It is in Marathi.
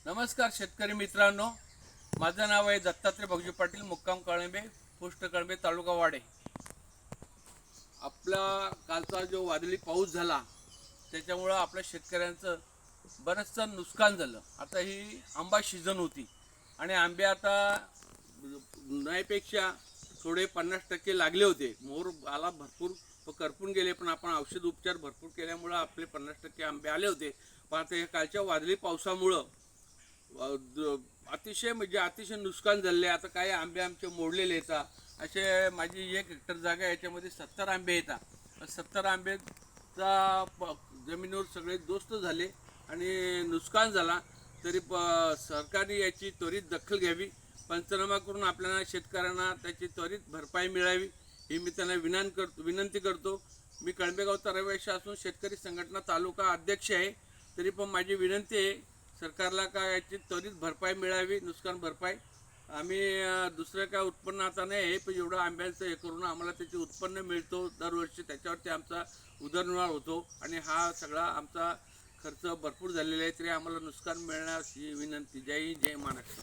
नमस्कार शेतकरी मित्रांनो, माझं नाव आहे दत्तात्रय भाऊजी पाटील, मुक्काम कळंबे, पोस्ट कळंबे, तालुका वाडे. आपला कालचा जो वादळी पाऊस झाला त्याच्यामुळं आपल्या शेतकऱ्यांचं बरंचसं नुकसान झालं. आता ही आंबा सीझन होती आणि आंबे आता नाहीपेक्षा थोडे 50% लागले होते. मोर आला भरपूर करपून गेले, पण आपण औषध उपचार भरपूर केल्यामुळं आपले 50% आंबे आले होते. पण आता हे कालच्या वादळी पावसामुळं अतिशय नुकसान झाले. आता काही आंबे आमचे मोडलेले येतात. असे माझी 1 हेक्टर जागा, याच्यामध्ये 70 आंबे येतात. 70 आंबेचा जमिनीवर सगळे दोस्त झाले आणि नुकसान झाला. तरी सरकारने याची त्वरित दखल घ्यावी, पंचनामा करून आपल्याला शेतकऱ्यांना त्याची त्वरित भरपाई मिळावी ही मी त्यांना विनंती करतो. मी कळंबेगावचा रहिवासी असून शेतकरी संघटना तालुका अध्यक्ष आहे. तरी पण माझी विनंती आहे सरकारला का याची त्वरित भरपाई मिळावी, नुकसान भरपाई. आम्ही दुसरं काय उत्पन्न आता नाही आहे, पण एवढं आंब्यांचं हे करून आम्हाला त्याचे उत्पन्न मिळतो दरवर्षी, त्याच्यावरती आमचा उदरनिर्वाह होतो आणि हा सगळा आमचा खर्च भरपूर झालेला आहे. तरी आम्हाला नुकसान मिळण्यास ही विनंती. जय हिंद, जय महाराष्ट्र.